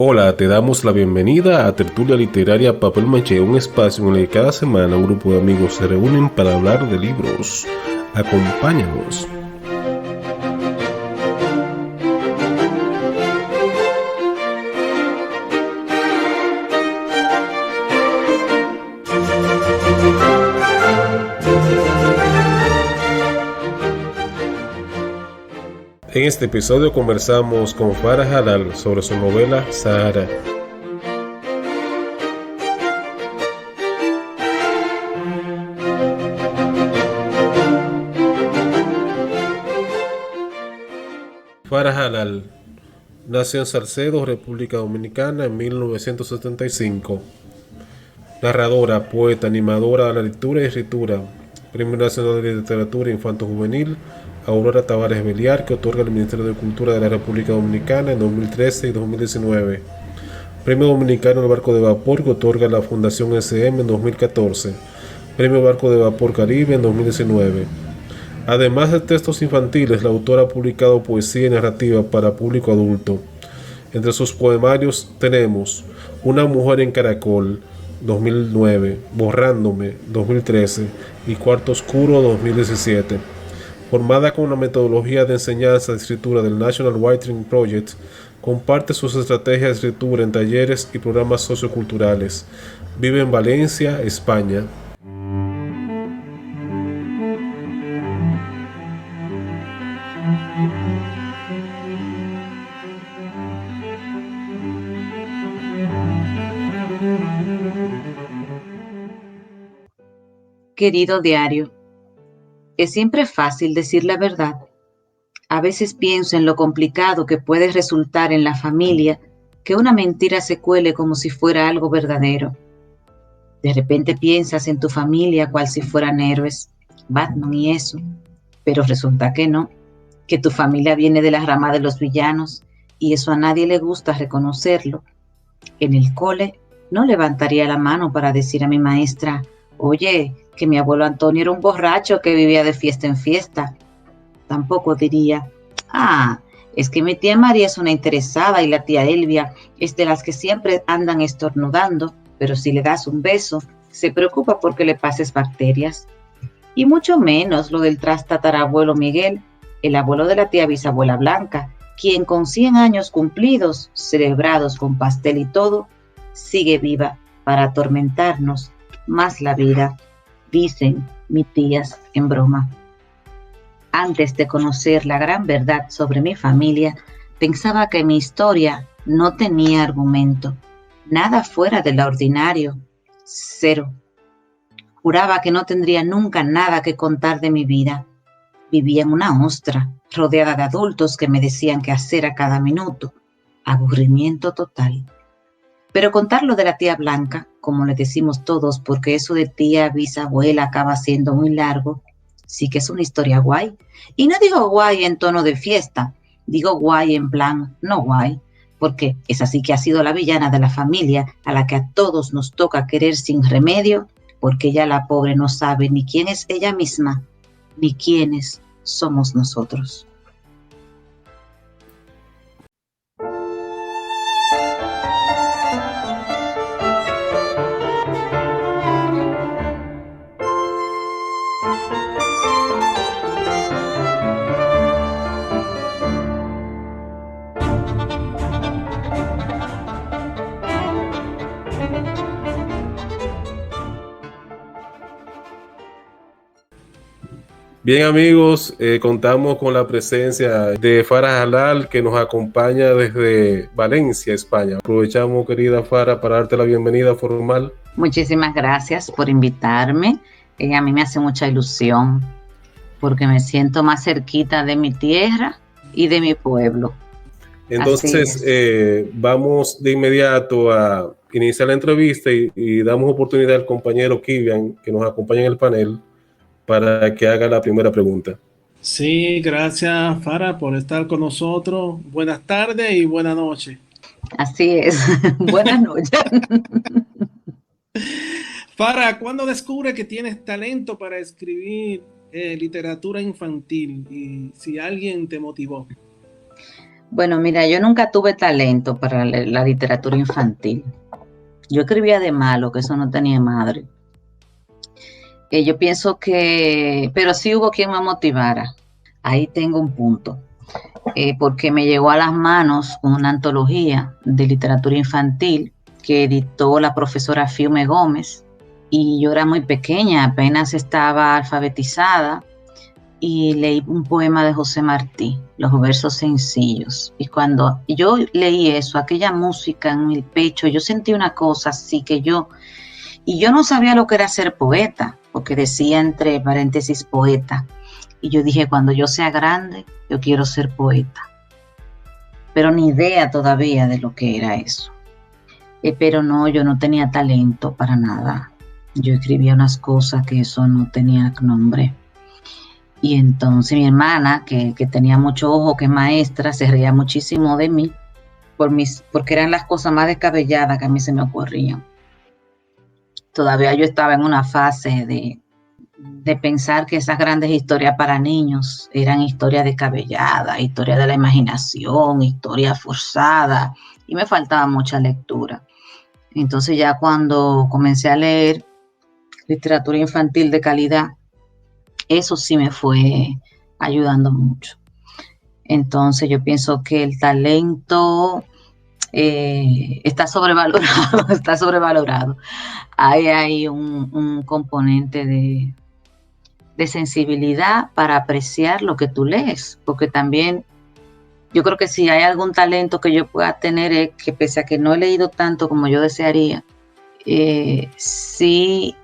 Hola, te damos la bienvenida a Tertulia Literaria Papel Maché, un espacio en el que cada semana un grupo de amigos se reúnen para hablar de libros. Acompáñanos. En este episodio conversamos con Farah Halal sobre su novela Sahara. Farah Halal nació en Salcedo, República Dominicana, en 1975. Narradora, poeta, animadora de la lectura y escritura. Premio Nacional de Literatura Infanto-Juvenil Aurora Tavares Beliar, que otorga el Ministerio de Cultura de la República Dominicana en 2013 y 2019. Premio Dominicano del Barco de Vapor, que otorga la Fundación SM en 2014. Premio Barco de Vapor Caribe en 2019. Además de textos infantiles, la autora ha publicado poesía y narrativa para público adulto. Entre sus poemarios tenemos Una mujer en Caracol, 2009, Borrándome, 2013 y Cuarto Oscuro, 2017. Formada con una metodología de enseñanza de escritura del National Writing Project, comparte sus estrategias de escritura en talleres y programas socioculturales. Vive en Valencia, España. Querido diario, es siempre fácil decir la verdad. A veces pienso en lo complicado que puede resultar en la familia que una mentira se cuele como si fuera algo verdadero. De repente piensas en tu familia cual si fueran héroes, Batman y eso, pero resulta que no, que tu familia viene de la rama de los villanos y eso a nadie le gusta reconocerlo. En el cole no levantaría la mano para decir a mi maestra: oye, que mi abuelo Antonio era un borracho que vivía de fiesta en fiesta. Tampoco diría: es que mi tía María es una interesada y la tía Elvia es de las que siempre andan estornudando, pero si le das un beso, se preocupa porque le pases bacterias. Y mucho menos lo del trastatarabuelo Miguel, el abuelo de la tía bisabuela Blanca, quien con 100 años cumplidos, celebrados con pastel y todo, sigue viva para atormentarnos más la vida, dicen mis tías en broma. Antes de conocer la gran verdad sobre mi familia, pensaba que mi historia no tenía argumento, nada fuera de lo ordinario, cero. Juraba que no tendría nunca nada que contar de mi vida. Vivía en una ostra, rodeada de adultos que me decían qué hacer a cada minuto. Aburrimiento total. Pero contar lo de la tía Blanca, como le decimos todos, porque eso de tía, bisabuela acaba siendo muy largo, sí que es una historia guay. Y no digo guay en tono de fiesta, digo guay en plan no guay, porque esa sí que ha sido la villana de la familia, a la que a todos nos toca querer sin remedio, porque ella, la pobre, no sabe ni quién es ella misma, ni quiénes somos nosotros. Bien amigos, contamos con la presencia de Farah Halal, que nos acompaña desde Valencia, España. Aprovechamos, querida Farah, para darte la bienvenida formal. Muchísimas gracias por invitarme. A mí me hace mucha ilusión porque me siento más cerquita de mi tierra y de mi pueblo. Entonces, vamos de inmediato a iniciar la entrevista y damos oportunidad al compañero Kivian, que nos acompaña en el panel, para que haga la primera pregunta. Sí, gracias Farah por estar con nosotros. Buenas tardes y buenas noches. Así es. Buenas noches. Farah, ¿cuándo descubres que tienes talento para escribir literatura infantil y si alguien te motivó? Bueno, mira, yo nunca tuve talento para la literatura infantil. Yo escribía de malo, que eso no tenía madre. Yo pienso que, pero sí hubo quien me motivara. Ahí tengo un punto. Porque me llegó a las manos una antología de literatura infantil que editó la profesora Fiume Gómez. Y yo era muy pequeña, apenas estaba alfabetizada, y leí un poema de José Martí, Los versos sencillos. Y cuando yo leí eso, aquella música en mi pecho, yo sentí una cosa así y yo no sabía lo que era ser poeta, porque decía entre paréntesis poeta. Y yo dije, cuando yo sea grande, yo quiero ser poeta. Pero ni idea todavía de lo que era eso. Pero no, yo no tenía talento para nada. Yo escribía unas cosas que eso no tenía nombre. Y entonces mi hermana, que tenía mucho ojo, que es maestra, se reía muchísimo de mí porque eran las cosas más descabelladas que a mí se me ocurrían. Todavía yo estaba en una fase de pensar que esas grandes historias para niños eran historias descabelladas, historias de la imaginación, historias forzadas, y me faltaba mucha lectura. Entonces ya cuando comencé a leer literatura infantil de calidad, eso sí me fue ayudando mucho. Entonces yo pienso que el talento está sobrevalorado, está sobrevalorado. Hay un componente de sensibilidad para apreciar lo que tú lees, porque también yo creo que si hay algún talento que yo pueda tener es que pese a que no he leído tanto como yo desearía, sí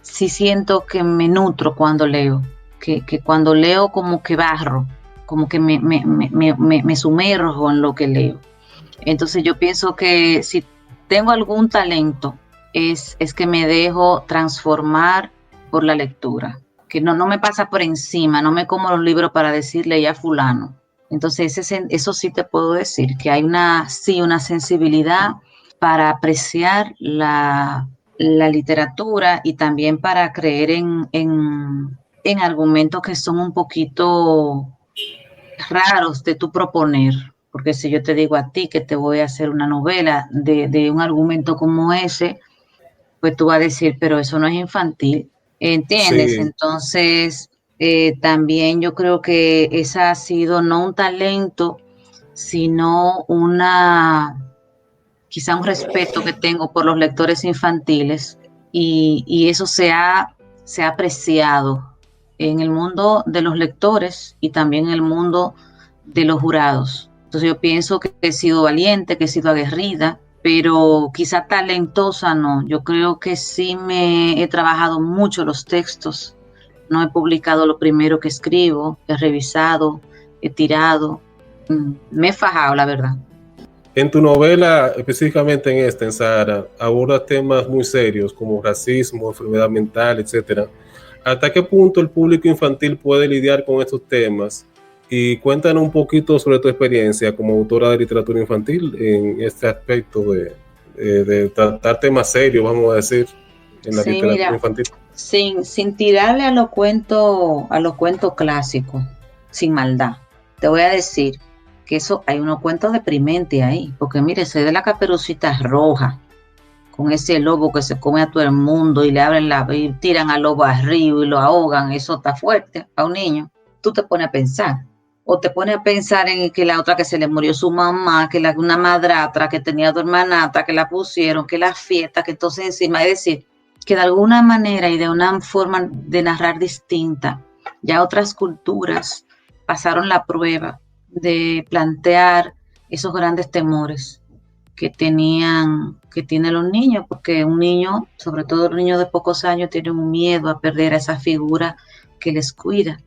siento que me nutro cuando leo, que cuando leo como que barro, como que me sumerjo en lo que leo. Entonces yo pienso que si tengo algún talento es que me dejo transformar por la lectura, que no me pasa por encima, no me como los libros para decirle ya fulano. Entonces eso sí te puedo decir, que hay una sensibilidad para apreciar la literatura y también para creer en argumentos que son un poquito raros de tu proponer. Porque si yo te digo a ti que te voy a hacer una novela de un argumento como ese, pues tú vas a decir, pero eso no es infantil, ¿entiendes? Sí, Entonces, también yo creo que esa ha sido no un talento, sino quizá un respeto que tengo por los lectores infantiles y eso se ha apreciado en el mundo de los lectores y también en el mundo de los jurados. Entonces yo pienso que he sido valiente, que he sido aguerrida, pero quizá talentosa no. Yo creo que sí me he trabajado mucho los textos, no he publicado lo primero que escribo, he revisado, he tirado, me he fajado, la verdad. en tu novela, específicamente en esta, en Sahara, aborda temas muy serios como racismo, enfermedad mental, etcétera. ¿Hasta qué punto el público infantil puede lidiar con estos temas? Y cuéntanos un poquito sobre tu experiencia como autora de literatura infantil en este aspecto de tratar temas serios, vamos a decir, en la Sí, literatura mira, infantil. sin tirarle a los cuentos clásicos, sin maldad, te voy a decir que eso hay unos cuentos deprimentes ahí, porque mire, soy de la Caperucita Roja, con ese lobo que se come a todo el mundo y le abren y tiran al lobo al río y lo ahogan, eso está fuerte a un niño. Tú te pones a pensar, o te pones a pensar en que la otra que se le murió su mamá, que una madrastra que tenía dos hermanastras, que la pusieron, que la fiesta, que entonces encima, es decir, que de alguna manera y de una forma de narrar distinta, ya otras culturas pasaron la prueba de plantear esos grandes temores que tienen los niños, porque un niño, sobre todo los niños de pocos años, tienen un miedo a perder a esa figura que les cuida,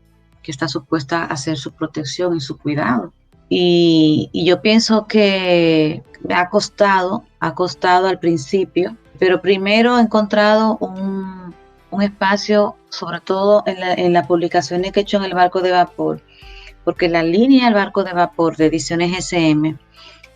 que está supuesta a hacer su protección y su cuidado. Y yo pienso que me ha costado al principio, pero primero he encontrado un espacio, sobre todo en las publicaciones que he hecho en el Barco de Vapor, porque la línea del Barco de Vapor de Ediciones SM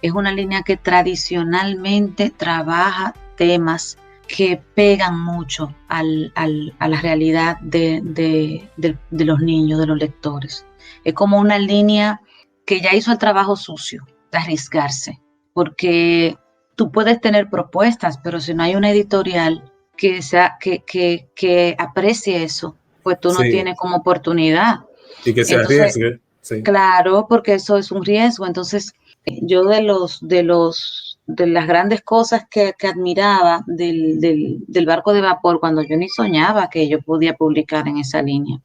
es una línea que tradicionalmente trabaja temas que pegan mucho a la realidad de los niños, de los lectores. Es como una línea que ya hizo el trabajo sucio arriesgarse, porque tú puedes tener propuestas, pero si no hay una editorial que aprecie eso, pues tú no Sí, tienes como oportunidad. y que se Entonces, arriesgue. Sí. claro, porque eso es un riesgo. Entonces, yo de las grandes cosas que admiraba del barco de vapor, cuando yo ni soñaba que yo podía publicar en esa línea,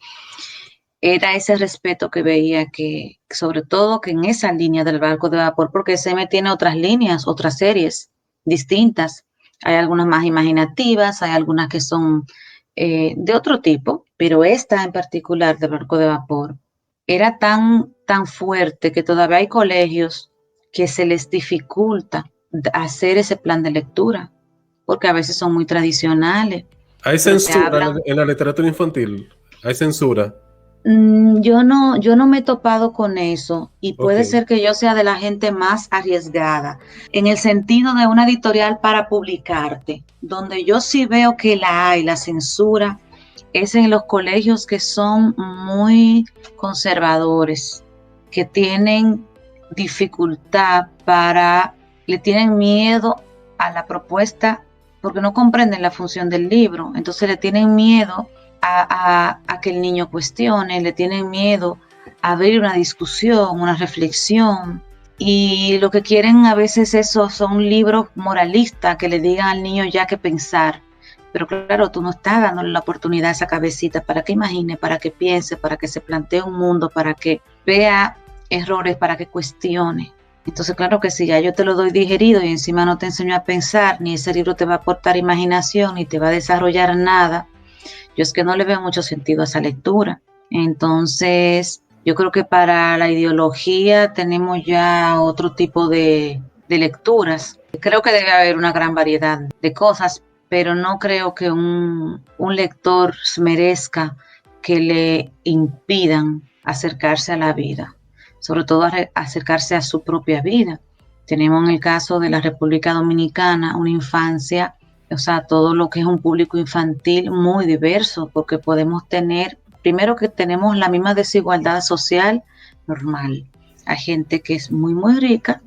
era ese respeto que veía que, sobre todo que en esa línea del barco de vapor, porque SM tiene otras líneas, otras series distintas. Hay algunas más imaginativas, hay algunas que son de otro tipo, pero esta en particular del barco de vapor era tan fuerte que todavía hay colegios que se les dificulta hacer ese plan de lectura, porque a veces son muy tradicionales, ¿Hay pero te censura hablan. en la literatura infantil? ¿Hay censura? Yo no me he topado con eso y Ok. puede ser que yo sea de la gente más arriesgada en el sentido de una editorial para publicarte, donde yo sí veo que la hay, la censura, es en los colegios que son muy conservadores, que tienen dificultad le tienen miedo a la propuesta porque no comprenden la función del libro, entonces le tienen miedo a que el niño cuestione, le tienen miedo a abrir una discusión, una reflexión. Y lo que quieren a veces eso son libros moralistas que le digan al niño ya qué pensar. Pero claro, tú no estás dándole la oportunidad a esa cabecita para que imagine, para que piense, para que se plantee un mundo, para que vea errores, para que cuestione. Entonces, claro que si ya yo te lo doy digerido y encima no te enseño a pensar, ni ese libro te va a aportar imaginación, ni te va a desarrollar nada, yo es que no le veo mucho sentido a esa lectura. Entonces, yo creo que para la ideología tenemos ya otro tipo de lecturas. Creo que debe haber una gran variedad de cosas, pero no creo que un lector merezca que le impidan acercarse a la vida, sobre todo acercarse a su propia vida. Tenemos en el caso de la República Dominicana una infancia, o sea, todo lo que es un público infantil muy diverso, porque podemos tener, primero que tenemos la misma desigualdad social normal. Hay gente que es muy rica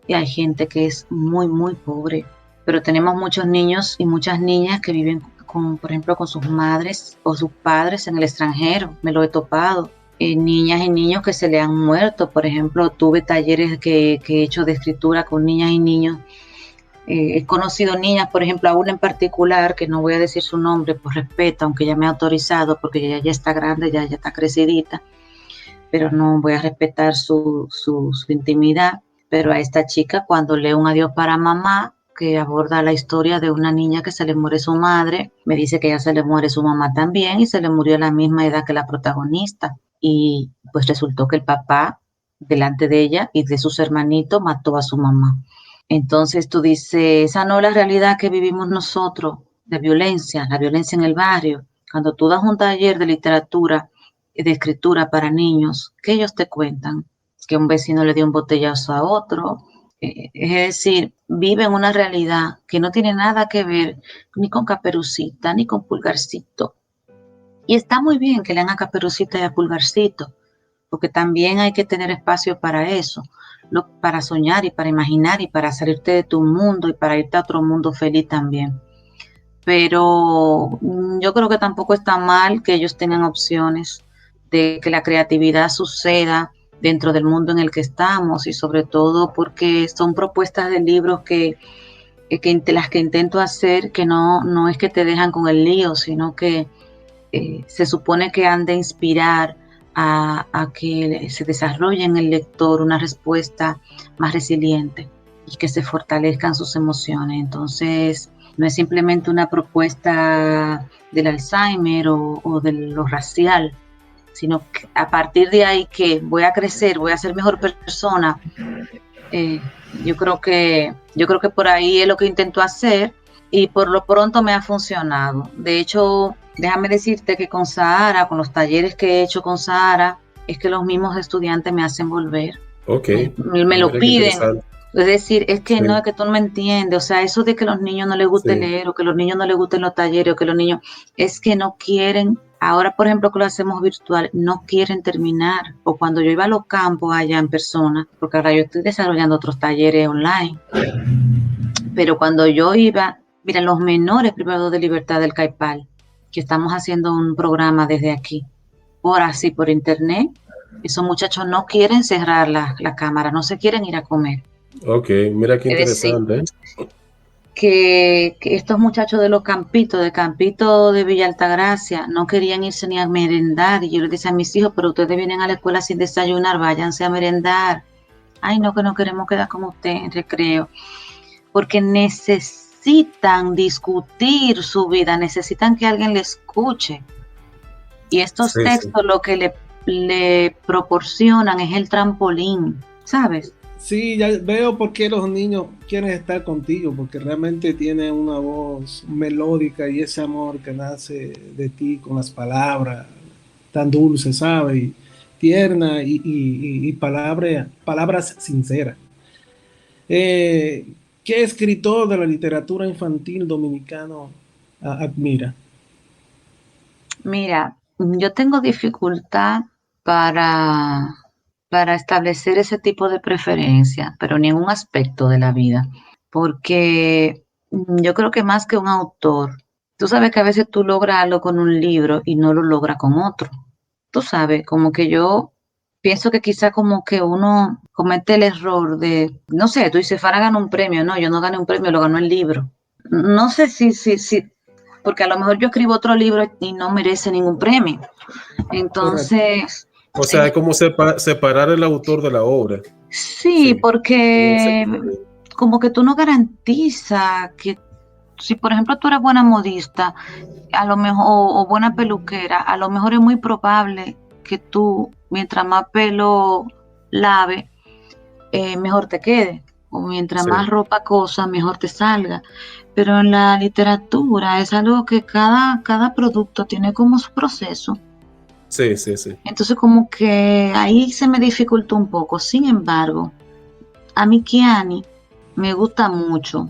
y hay gente que es muy pobre, pero tenemos muchos niños y muchas niñas que viven por ejemplo, con sus madres o sus padres en el extranjero. Me lo he topado. Niñas y niños que se le han muerto. Por ejemplo, tuve talleres que he hecho de escritura con niñas y niños. He conocido niñas, por ejemplo, a una en particular, que no voy a decir su nombre por respeto, aunque ya me ha autorizado, porque ella ya está grande, ya está crecidita, pero no voy a respetar su intimidad. Pero a esta chica, cuando lee Un adiós para mamá, que aborda la historia de una niña que se le muere su madre, me dice que ya se le muere su mamá también y se le murió a la misma edad que la protagonista. Y pues resultó que el papá, delante de ella y de sus hermanitos, mató a su mamá. Entonces tú dices, esa no es la realidad que vivimos nosotros, de violencia, la violencia en el barrio. Cuando tú das un taller de literatura, de escritura para niños, ¿qué ellos te cuentan? Que un vecino le dio un botellazo a otro. Es decir, viven una realidad que no tiene nada que ver ni con Caperucita, ni con Pulgarcito. Y está muy bien que lean a Caperucita y a Pulgarcito, porque también hay que tener espacio para eso, para soñar y para imaginar y para salirte de tu mundo y para irte a otro mundo feliz también. Pero yo creo que tampoco está mal que ellos tengan opciones de que la creatividad suceda dentro del mundo en el que estamos y sobre todo porque son propuestas de libros que las que intento hacer que no es que te dejan con el lío, sino que se supone que han de inspirar a que se desarrolle en el lector una respuesta más resiliente y que se fortalezcan sus emociones. Entonces, no es simplemente una propuesta del Alzheimer o de lo racial, sino que a partir de ahí que voy a crecer, voy a ser mejor persona. Eh, yo creo que por ahí es lo que intento hacer y por lo pronto me ha funcionado. De hecho, déjame decirte que con Sahara, con los talleres que he hecho con Sahara, es que los mismos estudiantes me hacen volver. Ok. Me lo Mira qué piden. interesante. Es decir, es que Sí, no, es que tú no me entiendes. O sea, eso de que a los niños no les guste sí. leer o que a los niños no les gusten los talleres o que los niños, es que no quieren Ahora, por ejemplo, que lo hacemos virtual, no quieren terminar. O cuando yo iba a los campos allá en persona, porque ahora yo estoy desarrollando otros talleres online, pero cuando yo iba, mira, los menores privados de libertad del CAIPAL, que estamos haciendo un programa desde aquí, por internet, esos muchachos no quieren cerrar la cámara, no se quieren ir a comer. Ok, mira qué Es decir, interesante. que estos muchachos de los campitos, de Campito de Villa Altagracia, no querían irse ni a merendar. Y yo les decía a mis hijos, pero ustedes vienen a la escuela sin desayunar, váyanse a merendar. Ay, no, que no queremos quedar como usted en recreo. Porque necesitan discutir su vida, necesitan que alguien le escuche. Y estos Sí, sí. textos lo que le proporcionan es el trampolín, ¿sabes? Sí, ya veo por qué los niños quieren estar contigo, porque realmente tiene una voz melódica y ese amor que nace de ti con las palabras tan dulces, ¿sabes? Y tierna y palabras sinceras. ¿Qué escritor de la literatura infantil dominicano admira? Mira, yo tengo dificultad para, para establecer ese tipo de preferencia, pero ni en un aspecto de la vida, porque yo creo que más que un autor, tú sabes que a veces tú logras algo con un libro y no lo logras con otro. Tú sabes, como que yo pienso que quizá como que uno comete el error de, no sé, tú dices, Fara ganó un premio, no, yo no gané un premio, lo ganó el libro. No sé si, porque a lo mejor yo escribo otro libro y no merece ningún premio. Correcto. Entonces, O sea, es como separar el autor de la obra. sí, Sí, en ese porque sentido. como que tú no garantizas que si por ejemplo tú eres buena modista, a lo mejor, o buena peluquera, a lo mejor es muy probable que tú, mientras más pelo lave, mejor te quede. O mientras Sí, más ropa cosa, mejor te salga. Pero en la literatura es algo que cada producto tiene como su proceso. sí, sí, sí. Entonces como que ahí se me dificultó un poco. Sin embargo, a mí Kiani me gusta mucho.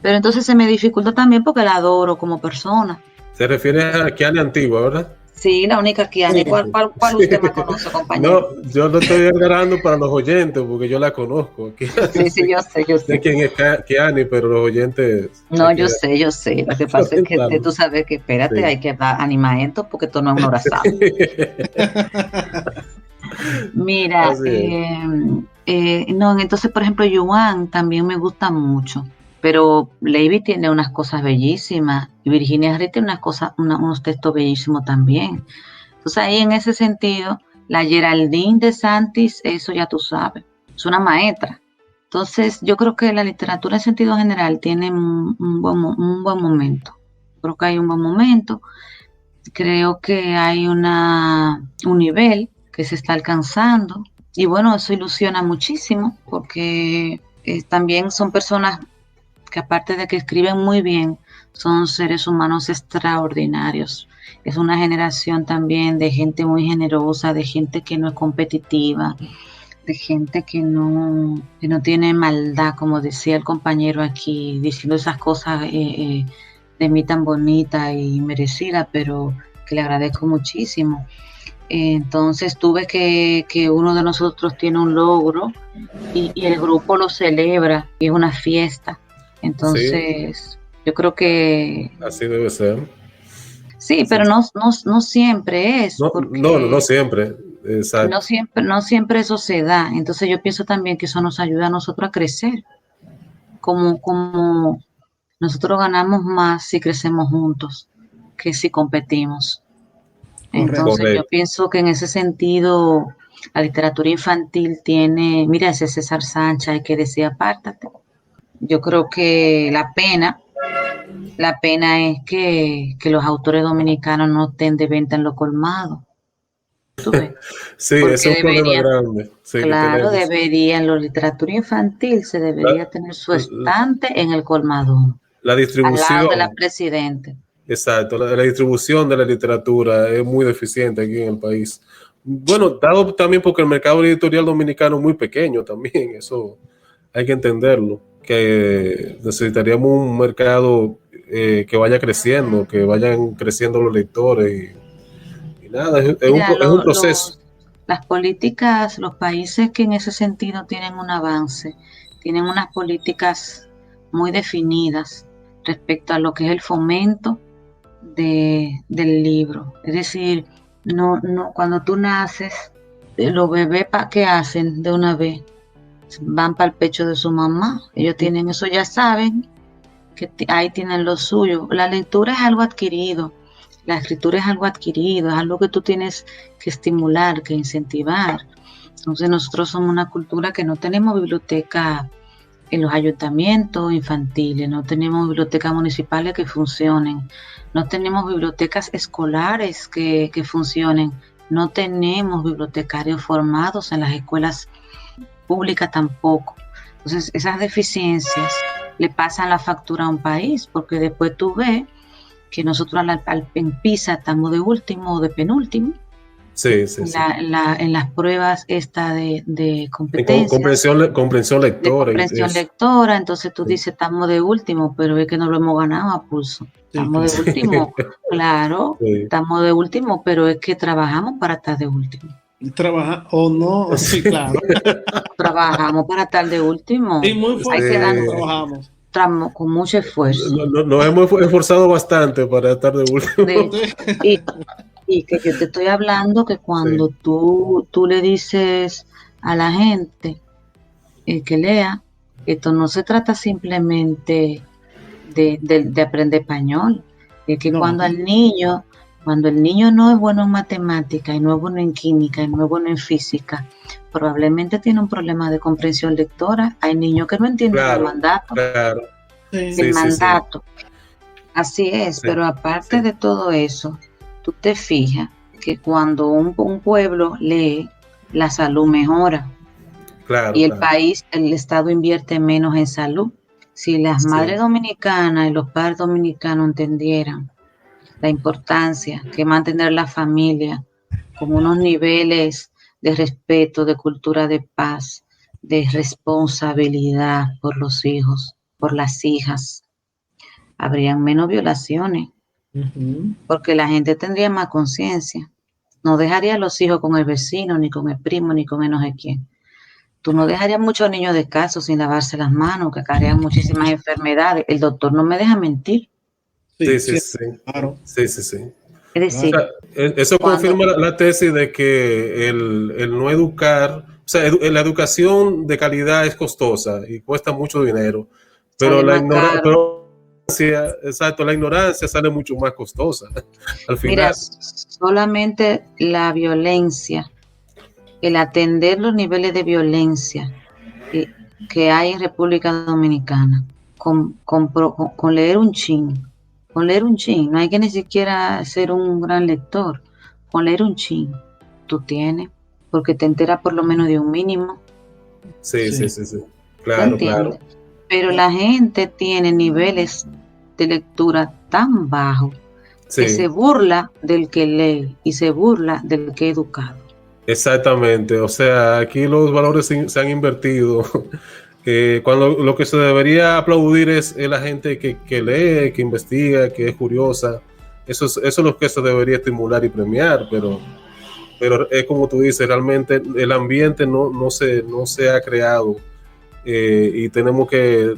Pero entonces se me dificulta también porque la adoro como persona. Se refiere a Kiane Antigua, ¿verdad? Sí, la única Kiani. ¿Cuál Sí. usted más conoce, compañero? No, yo lo estoy aclarando para los oyentes porque yo la conozco. Kiane, Sí, sí, sí. yo sé, yo Sé sé. quién es Kiane, pero los oyentes No, hay yo que sé, yo sé. Lo que pasa es que comentarlo. tú sabes que, espérate, Sí. hay que animar esto porque esto no es una hora sana. Mira, Así es. no, entonces, por ejemplo, Yuan también me gusta mucho, pero Levy tiene unas cosas bellísimas y Virginia Harry tiene unas cosas, unos textos bellísimos también. Entonces, ahí en ese sentido, la Geraldine de Santis, eso ya tú sabes, es una maestra. Entonces, yo creo que la literatura en sentido general tiene un buen momento. Creo que hay un buen momento. Creo que hay un nivel que se está alcanzando y bueno, eso ilusiona muchísimo porque también son personas que aparte de que escriben muy bien, son seres humanos extraordinarios. Es una generación también de gente muy generosa, de gente que no es competitiva, de gente que no tiene maldad, como decía el compañero aquí, diciendo esas cosas de mí tan bonita y merecida, pero que le agradezco muchísimo. Entonces tuve que uno de nosotros tiene un logro y el grupo lo celebra y es una fiesta. Sí, Entonces, yo creo que así debe ser. sí, Sí, pero sí. no siempre es, No, no, no porque siempre. Exacto. no siempre eso se da. Entonces yo pienso también que eso nos ayuda a nosotros a crecer, como nosotros ganamos más si crecemos juntos que si competimos. Correcto. Entonces yo Correcto. pienso que en ese sentido la literatura infantil tiene, mira ese César Sánchez, hay que decir apártate. Yo creo que la pena es que los autores dominicanos no estén de venta en los colmados, tú ves, Sí, ese es porque un problema deberían, grande. Sí, que claro, tenemos. deberían, la literatura infantil se La, debería tener su la- estante en el colmadón, la al lado de la distribución, presidente. exacto, la distribución de la literatura es muy deficiente aquí en el país. Bueno, dado también porque el mercado editorial dominicano es muy pequeño también, eso hay que entenderlo, que necesitaríamos un mercado que vaya creciendo, que vayan creciendo los lectores nada, es Mira, es un proceso. las políticas, los países que en ese sentido tienen un avance, tienen unas políticas muy definidas respecto a lo que es el fomento del libro. Es decir, cuando tú naces, los bebés ¿qué hacen de una vez? Van para el pecho de su mamá. Ellos tienen eso, ya saben que ahí tienen lo suyo. La lectura es algo adquirido, la escritura es algo adquirido, es algo que tú tienes que estimular, que incentivar. Entonces nosotros somos una cultura que no tenemos biblioteca en los ayuntamientos infantiles, no tenemos bibliotecas municipales que funcionen, no tenemos bibliotecas escolares que funcionen, no tenemos bibliotecarios formados en las escuelas públicas tampoco. Entonces esas deficiencias le pasan la factura a un país, porque después tú ves que nosotros en PISA estamos de último o de penúltimo. Sí, sí, sí. En las pruebas de competencia. Comprensión lectora. De comprensión lectora, entonces tú dices, estamos de último, pero es que no lo hemos ganado a pulso. Estamos de último, claro, estamos de último, pero es que trabajamos para estar de último. ¿Trabaja o no? Sí, claro. Trabajamos para estar de último. Y muy fuerte trabajamos. Con mucho esfuerzo. Nos hemos esforzado bastante para estar de último. Y que yo te estoy hablando que cuando tú le dices a la gente que lea, esto no se trata simplemente de aprender español, es que cuando el niño no es bueno en matemática y no es bueno en química y no es bueno en física, probablemente tiene un problema de comprensión lectora. Hay niños que no entienden el mandato. Claro. El mandato. Así es, pero aparte de todo eso, tú te fijas que cuando un pueblo lee, la salud mejora. Claro, y el país, el Estado invierte menos en salud. Si las madres dominicanas y los padres dominicanos entendieran la importancia que mantener la familia con unos niveles de respeto, de cultura de paz, de responsabilidad por los hijos, por las hijas, habrían menos violaciones. Porque la gente tendría más conciencia. No dejaría a los hijos con el vecino, ni con el primo, ni con el no sé quién. Tú no dejarías muchos niños descalzos sin lavarse las manos, que acarrean muchísimas enfermedades. El doctor no me deja mentir. Sí. Claro. Sí. Es decir, eso confirma la tesis de que el no educar, o sea, la educación de calidad es costosa y cuesta mucho dinero, pero la ignorancia sale mucho más costosa al final. Mira, solamente la violencia, el atender los niveles de violencia que hay en República Dominicana, con leer un chin, no hay que ni siquiera ser un gran lector, con leer un chin, tú tienes, porque te enteras por lo menos de un mínimo. Sí. Claro. Pero la gente tiene niveles de lectura tan bajos que se burla del que lee y se burla del que es educado. Exactamente, o sea, aquí los valores se han invertido. Cuando lo que se debería aplaudir es la gente que lee, que investiga, que es curiosa. Eso es lo que se debería estimular y premiar, pero es como tú dices, realmente el ambiente no se ha creado. Y tenemos que,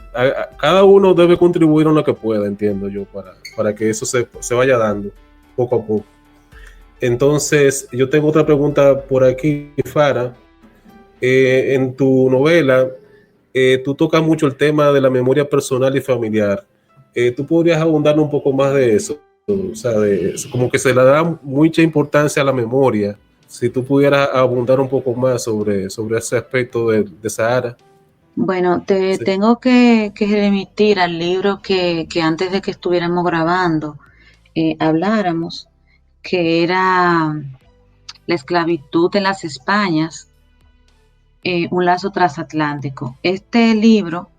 cada uno debe contribuir en lo que pueda, entiendo yo, para que eso se vaya dando poco a poco. Entonces, yo tengo otra pregunta por aquí, Farah. En tu novela, tú tocas mucho el tema de la memoria personal y familiar. ¿Tú podrías abundar un poco más de eso? O sea, como que se le da mucha importancia a la memoria. Si tú pudieras abundar un poco más sobre ese aspecto de Sahara. Bueno, tengo que remitir al libro que antes de que estuviéramos grabando habláramos, que era La esclavitud en las Españas, un lazo transatlántico. Este libro,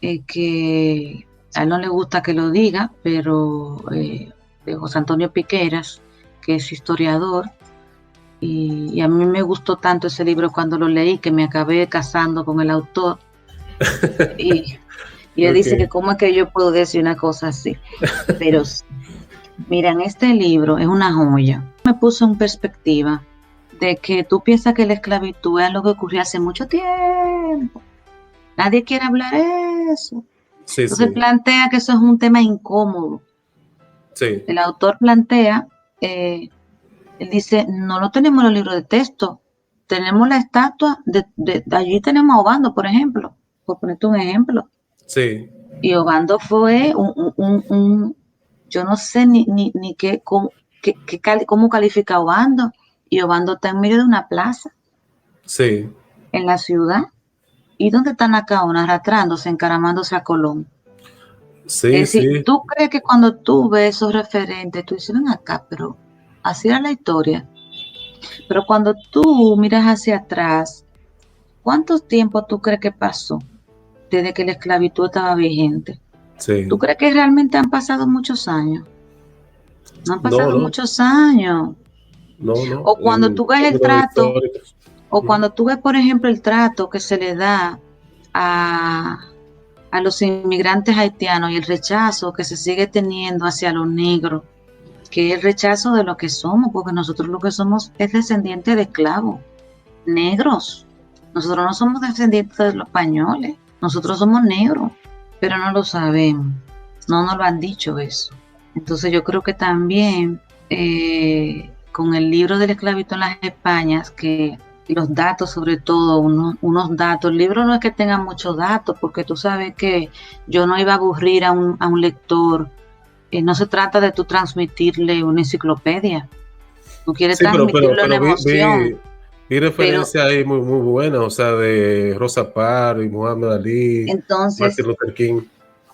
que a él no le gusta que lo diga, pero de José Antonio Piqueras, que es historiador, y a mí me gustó tanto ese libro cuando lo leí que me acabé casando con el autor. Y él dice que cómo es que yo puedo decir una cosa así. Pero miren, este libro es una joya. me puso en perspectiva de que tú piensas que la esclavitud es algo que ocurrió hace mucho tiempo. Nadie quiere hablar de eso. Sí, Entonces sí. plantea que eso es un tema incómodo. Sí, El autor plantea, él dice, no lo tenemos en los libros de texto, tenemos la estatua, de allí tenemos a Obando, por ejemplo, por ponerte un ejemplo. sí, Y Obando fue yo no sé ni qué, cómo califica Obando. Y Obando está en medio de una plaza sí, en la ciudad. ¿Y dónde está Nacaona arrastrándose, encaramándose a Colón? sí, Es decir, sí, tú crees que cuando tú ves esos referentes, tú dices, ven acá, pero así era la historia. Pero cuando tú miras hacia atrás, ¿cuánto tiempo tú crees que pasó desde que la esclavitud estaba vigente? sí. ¿Tú crees que realmente han pasado muchos años? No han No, pasado no, muchos años. no. O cuando En tú ves el términos trato, históricos. o Ujú. cuando tú ves, por ejemplo, el trato que se le da a, a los inmigrantes haitianos y el rechazo que se sigue teniendo hacia los negros, que es el rechazo de lo que somos, porque nosotros lo que somos es descendientes de esclavos, negros. Nosotros no somos descendientes de los españoles, nosotros somos negros, pero no lo sabemos, no nos lo han dicho eso. Entonces yo creo que también con el libro de la esclavitud en las Españas, que los datos, sobre todo, unos datos, el libro no es que tenga muchos datos, porque tú sabes que yo no iba a aburrir a un lector. No se trata de tú transmitirle una enciclopedia, tú quieres Sí, transmitirle una pero emoción, vi pero referencias ahí muy, muy buenas, o sea, de Rosa Parks, Muhammad Ali, entonces, Martin Luther King.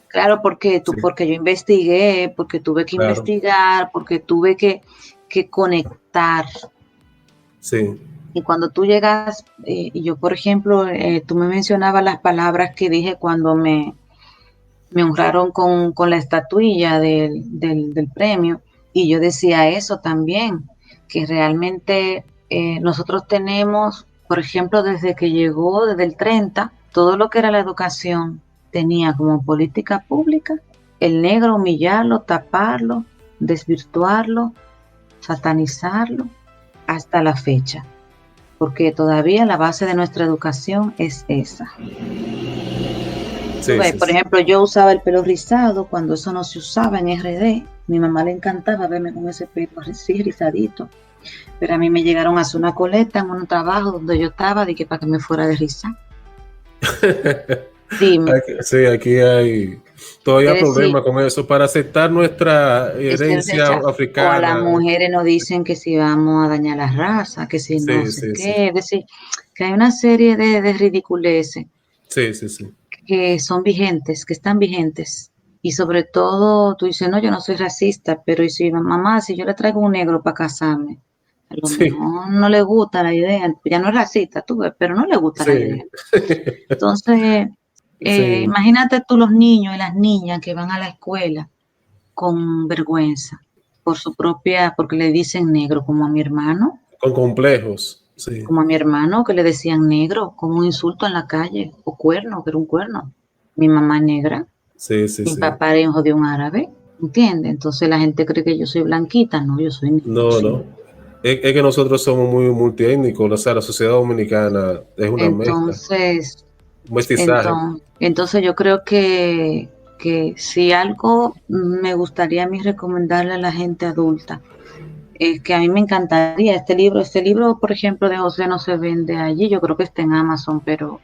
claro, Sí, porque yo investigué, porque tuve que claro. investigar, porque tuve que conectar. Sí, Y cuando tú llegas, y yo, por ejemplo, tú me mencionabas las palabras que dije cuando me honraron con la estatuilla del premio, y yo decía eso también, que realmente nosotros tenemos, por ejemplo, desde que llegó, desde el 30, todo lo que era la educación tenía como política pública el negro humillarlo, taparlo, desvirtuarlo, satanizarlo, hasta la fecha, porque todavía la base de nuestra educación es esa. Tú sí, ves, sí, por sí. ejemplo, yo usaba el pelo rizado cuando eso no se usaba en RD. Mi mamá le encantaba verme con ese pelo así rizadito. Pero a mí me llegaron a hacer una coleta en un trabajo donde yo estaba, de que para que me fuera de risa. Dime, Sí, aquí hay todavía es decir, problemas con eso. Para aceptar nuestra es el herencia rechazo. O a las africana. mujeres nos dicen que si vamos a dañar la raza, que si no Sí, sé sí, sí. qué. Es decir, que hay una serie de ridiculeces Sí, sí, sí. que son vigentes, que están vigentes. Y sobre todo, tú dices, no, yo no soy racista, pero y si mamá, si yo le traigo un negro para casarme, a lo Sí, mejor no le gusta la idea, ya no es racista, tú ves, pero no le gusta la sí. idea. Entonces, Sí, imagínate tú los niños y las niñas que van a la escuela con vergüenza por su propia, porque le dicen negro, con complejos. Sí, como a mi hermano que le decían negro, como un insulto en la calle, o cuerno, que era un cuerno. Mi mamá es negra, sí, sí, mi sí. papá era hijo de un árabe, ¿entiendes? Entonces la gente cree que yo soy blanquita, no, yo soy negro, No, sí. no. Es que nosotros somos muy multiétnicos, o sea, la sociedad dominicana es una mezcla, Entonces, un mestizaje. entonces yo creo que si algo me gustaría a mí recomendarle a la gente adulta, es que a mí me encantaría este libro, por ejemplo, de José no se vende allí, yo creo que está en Amazon, pero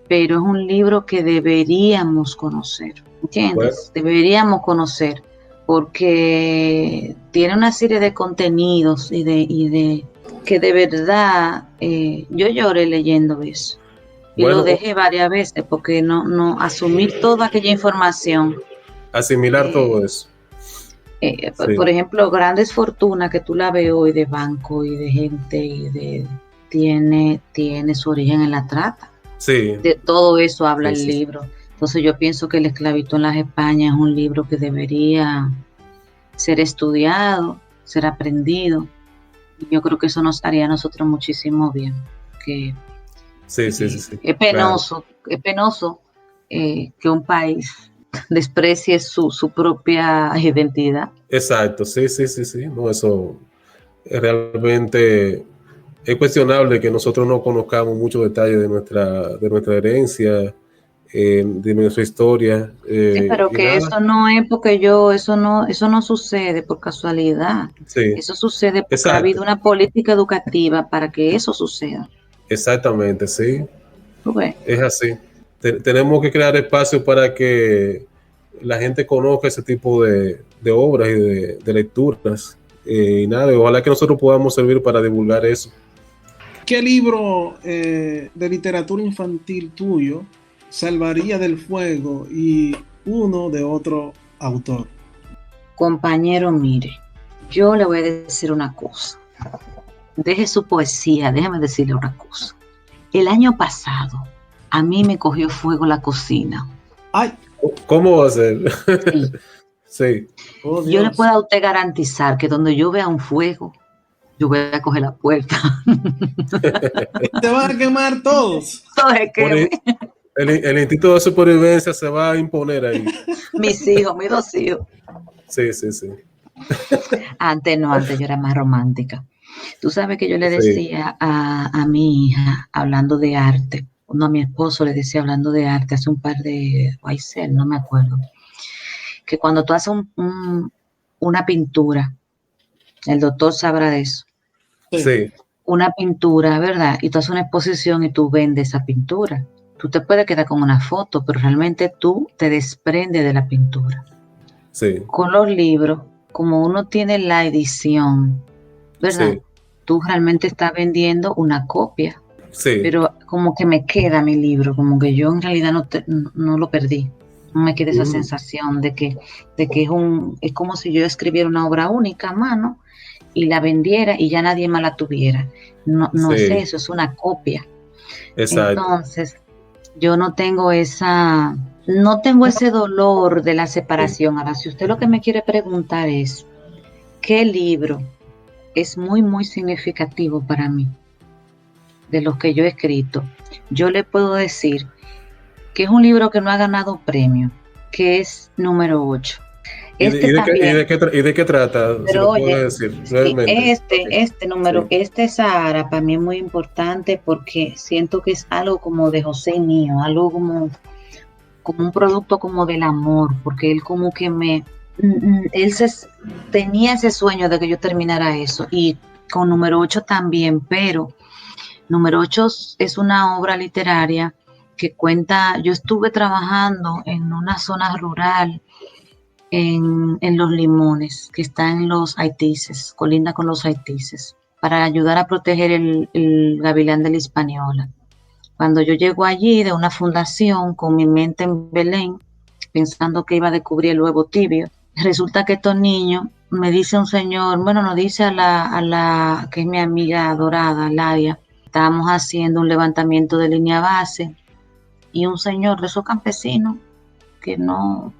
es un libro que deberíamos conocer, Bueno, ¿entiendes? Deberíamos conocer, porque tiene una serie de contenidos y de que de verdad yo lloré leyendo eso. Y lo bueno, dejé varias veces porque no asumir toda aquella información. asimilar todo eh, eso. Sí, por ejemplo, grandes fortunas que tú la ves hoy de banco y de gente tiene su origen en la trata. sí, De todo eso habla sí, el sí, sí. libro. Entonces yo pienso que La esclavitud en las Españas es un libro que debería ser estudiado, ser aprendido. Y yo creo que eso nos haría a nosotros muchísimo bien. Que Sí, sí, sí, sí. Claro. es penoso que un país desprecie su propia identidad. Exacto, sí, sí, sí, sí. No, eso realmente es cuestionable que nosotros no conozcamos muchos detalles de nuestra herencia, de nuestra historia, Sí, pero y que nada, eso no es porque eso no sucede por casualidad. sí, Eso sucede porque ha exacto, habido una política educativa para que eso suceda. exactamente, sí, ¿Tú ves? es así. Tenemos que crear espacios para que la gente conozca ese tipo de obras y de lecturas, y nada, ojalá que nosotros podamos servir para divulgar eso. ¿Qué libro de literatura infantil tuyo salvaría del fuego y uno de otro autor? Compañero, mire, yo le voy a decir una cosa. Deje su poesía, déjeme decirle una cosa. El año pasado, a mí me cogió fuego la cocina. ¡Ay! ¿Cómo va a ser? Sí. Sí, ¡Oh, Yo le Dios! puedo a usted garantizar que donde yo vea un fuego, yo voy a coger la puerta. ¡Te van a quemar todos! Entonces, por que el instinto de supervivencia se va a imponer ahí. mis hijos, mis dos hijos. Sí, sí, sí. Antes no, antes yo era más romántica. Tú sabes que yo le Sí, decía a mi hija, hablando de arte, no, a mi esposo le decía hablando de arte hace un par de, Aisel, no me acuerdo, que cuando tú haces una pintura, el doctor sabrá de eso, Sí. sí, una pintura, ¿verdad? Y tú haces una exposición y tú vendes esa pintura. Tú te puedes quedar con una foto, pero realmente tú te desprendes de la pintura. sí, Con los libros, como uno tiene la edición, ¿verdad? sí, Tú realmente estás vendiendo una copia, sí. pero como que me queda mi libro, como que yo en realidad no lo perdí. No me queda esa Mm, sensación de que es como si yo escribiera una obra única a mano y la vendiera y ya nadie más la tuviera. No, no es sí, eso, es una copia. exacto. Entonces, yo no tengo ese dolor de la Sí. separación. Ahora, si usted lo que me quiere preguntar es, ¿qué libro es muy, muy significativo para mí de los que yo he escrito? Yo le puedo decir que es un libro que no ha ganado premio, que es número 8. Este también, Y de qué trata? Si pero lo oye, puedes decir sí, brevemente. Ok, sí, este Sahara para mí es muy importante porque siento que es algo como de José mío, algo como un producto como del amor, porque él como que él tenía ese sueño de que yo terminara eso y con número 8 también, pero número 8 es una obra literaria que cuenta, yo estuve trabajando en una zona rural en Los Limones, que está en los Haitises, colinda con los Haitises, para ayudar a proteger el gavilán de la Hispaniola. Cuando yo llego allí de una fundación con mi mente en Belén, pensando que iba a descubrir el huevo tibio, resulta que estos niños, me dice un señor, bueno, nos dice a la que es mi amiga adorada, Ladia, estábamos haciendo un levantamiento de línea base y un señor de esos campesinos que no,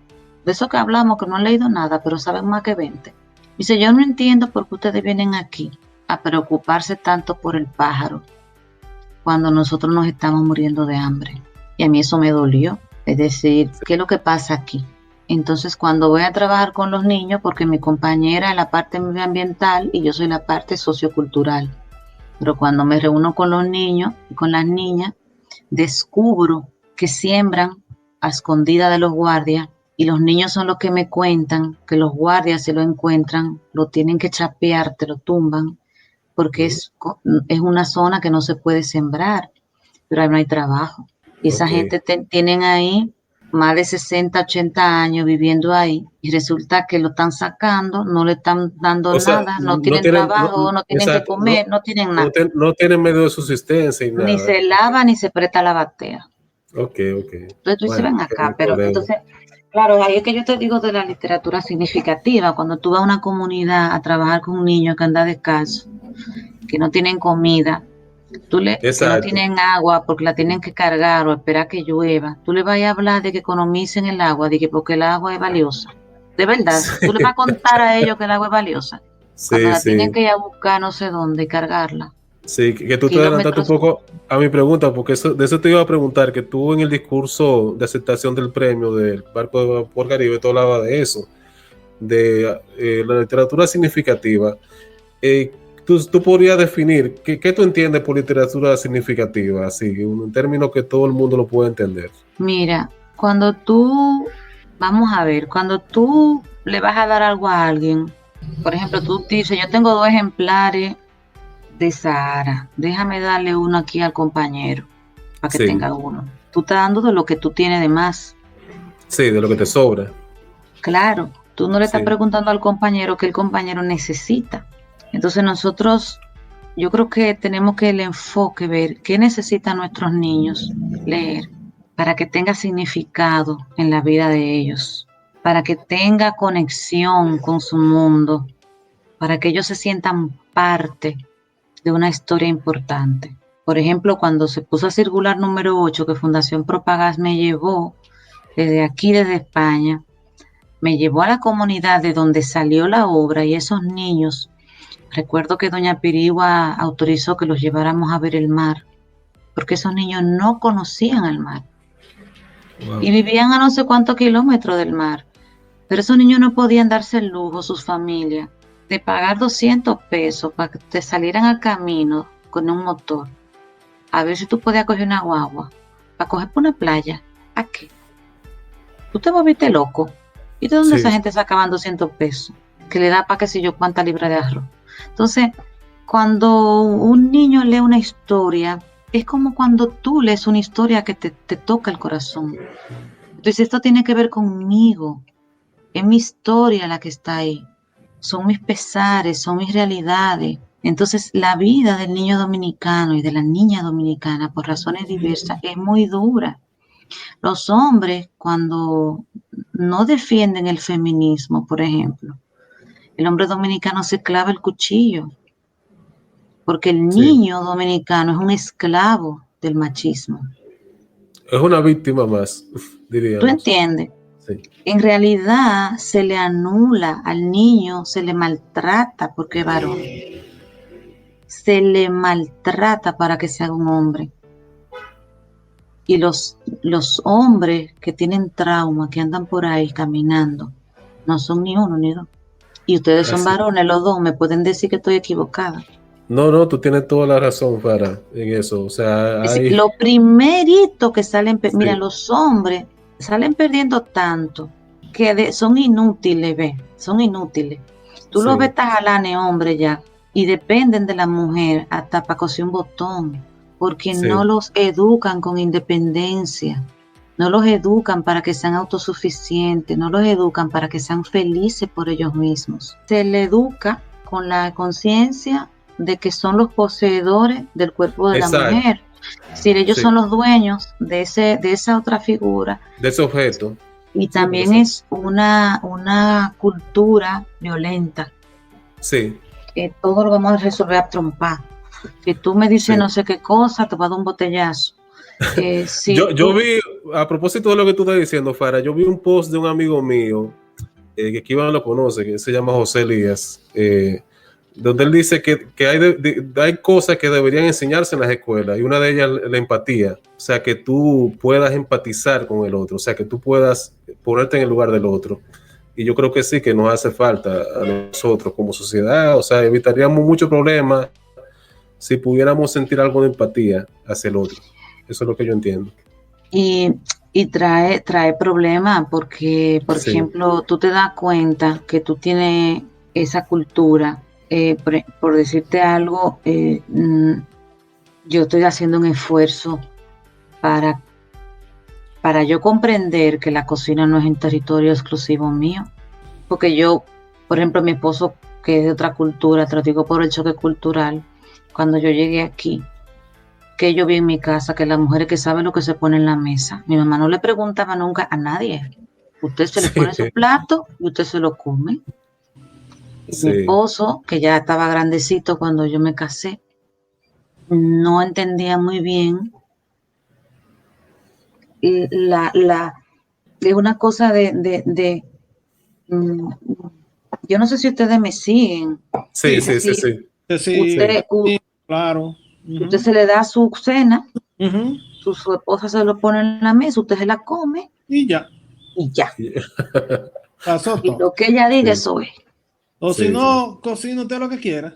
de eso que hablamos, que no han leído nada, pero saben más que 20. Dice, yo no entiendo por qué ustedes vienen aquí a preocuparse tanto por el pájaro cuando nosotros nos estamos muriendo de hambre. Y a mí eso me dolió. Es decir, ¿qué es lo que pasa aquí? Entonces, cuando voy a trabajar con los niños, porque mi compañera es la parte medioambiental y yo soy la parte sociocultural, pero cuando me reúno con los niños y con las niñas, descubro que siembran a escondida de los guardias y los niños son los que me cuentan que los guardias se lo encuentran, lo tienen que chapear, te lo tumban, porque mm, es una zona que no se puede sembrar, pero ahí no hay trabajo. Y esa ok. gente tienen ahí más de 60, 80 años viviendo ahí y resulta que lo están sacando, no le están dando O sea, nada, no no tienen tienen, no, trabajo, no tienen que exacto, no, comer, no tienen nada. no tienen medio de subsistencia y Ni nada. se Ok, lava ni se presta la batea. ok, ok. Entonces tú dices, Bueno, ven qué acá, pero problema. entonces, claro, ahí es que yo te digo de la literatura significativa, cuando tú vas a una comunidad a trabajar con un niño que anda descalzo, que no tienen comida, que no Exacto. tienen agua porque la tienen que cargar o esperar que llueva, tú le vas a hablar de que economicen el agua, de que porque el agua es valiosa. De verdad, tú le vas a contar a ellos que el agua es valiosa, cuando Sí, la tienen sí, que ir a buscar no sé dónde y cargarla, sí, que tú te adelantaste un kilómetros. poco a mi pregunta, porque de eso te iba a preguntar, que tú en el discurso de aceptación del premio del Barco de Vapor Caribe, tú hablabas de eso, de la literatura significativa. Eh, tú podrías definir qué tú entiendes por literatura significativa, así, un término que todo el mundo lo puede entender. Mira, vamos a ver, cuando tú le vas a dar algo a alguien, por ejemplo, tú dices, yo tengo 2 ejemplares de Sahara, déjame darle uno aquí al compañero para que Sí. tenga uno. Tú estás dando de lo que tú tienes de más. Sí, de lo que te sobra. Claro, tú no le estás Sí. preguntando al compañero que el compañero necesita. Entonces nosotros, yo creo que tenemos que el enfoque ver qué necesitan nuestros niños leer para que tenga significado en la vida de ellos, para que tenga conexión con su mundo, para que ellos se sientan parte de una historia importante. Por ejemplo, cuando se puso a circular número 8, que Fundación Propagás me llevó desde aquí, desde España, me llevó a la comunidad de donde salió la obra y esos niños, recuerdo que doña Pirigua autorizó que los lleváramos a ver el mar, porque esos niños no conocían el mar Wow. y vivían a no sé cuántos kilómetros del mar, pero esos niños no podían darse el lujo, sus familias, de pagar 200 pesos para que te salieran al camino con un motor, a ver si tú podías coger una guagua, para coger por una playa. ¿A qué? Tú te volviste loco. ¿Y de dónde Sí. esa gente sacaban 200 pesos? Que le da para qué sé yo cuánta libra de arroz. Entonces, cuando un niño lee una historia, es como cuando tú lees una historia que te toca el corazón. Entonces, esto tiene que ver conmigo. Es mi historia la que está ahí. Son mis pesares, son mis realidades. Entonces, la vida del niño dominicano y de la niña dominicana, por razones diversas, es muy dura. Los hombres, cuando no defienden el feminismo, por ejemplo, el hombre dominicano se clava el cuchillo, porque el Sí. niño dominicano es un esclavo del machismo. Es una víctima más, ¿Tú diríamos. entiendes? Sí. En realidad se le anula al niño, se le maltrata porque es varón. Se le maltrata para que sea un hombre. Y los hombres que tienen trauma, que andan por ahí caminando, no son ni uno ni dos. Y ustedes son Así. varones, los dos, me pueden decir que estoy equivocada. No, tú tienes toda la razón, Farah, en eso. O sea, Es decir, hay... lo primerito que salen, mira, Sí. los hombres salen perdiendo tanto que son inútiles, ve, son inútiles. Tú los Sí. ves tajalanes, hombre, ya, y dependen de la mujer hasta para coser un botón, porque Sí. no los educan con independencia, no los educan para que sean autosuficientes, no los educan para que sean felices por ellos mismos. Se les educa con la conciencia de que son los poseedores del cuerpo de Exacto. la mujer. Si ellos Sí. son los dueños de esa otra figura. De ese objeto. Y Sí, también porque es una cultura violenta. Sí. Que todo lo vamos a resolver a trompar. Si tú me dices Sí. no sé qué cosa, te voy a dar un botellazo. Si Yo vi, a propósito de lo que tú estás diciendo, Farah, yo vi un post de un amigo mío, que aquí Iván lo conoce, que se llama José Elías, donde él dice que hay cosas que deberían enseñarse en las escuelas, y una de ellas la empatía, o sea, que tú puedas empatizar con el otro, o sea, que tú puedas ponerte en el lugar del otro. Y yo creo que sí, que nos hace falta a nosotros como sociedad, o sea, evitaríamos muchos problemas si pudiéramos sentir algo de empatía hacia el otro. Eso es lo que yo entiendo. y trae problemas porque, por Sí. ejemplo, tú te das cuenta que tú tienes esa cultura. Por decirte algo, yo estoy haciendo un esfuerzo para yo comprender que la cocina no es un territorio exclusivo mío. Porque yo, por ejemplo, mi esposo, que es de otra cultura, te lo digo por el choque cultural, cuando yo llegué aquí, que yo vi en mi casa que las mujeres que saben lo que se pone en la mesa, mi mamá no le preguntaba nunca a nadie. Usted se le pone su plato y usted se lo come. Y Sí. mi esposo, que ya estaba grandecito cuando yo me casé, no entendía muy bien es una cosa yo no sé si ustedes me siguen. Sí. Sí, claro. Usted se le da su cena, Uh-huh. su esposa se lo pone en la mesa, usted se la come Y ya. y ya. Pasó Y todo. lo que ella diga, Sí. eso es. O Sí, si no, cocina usted lo que quiera.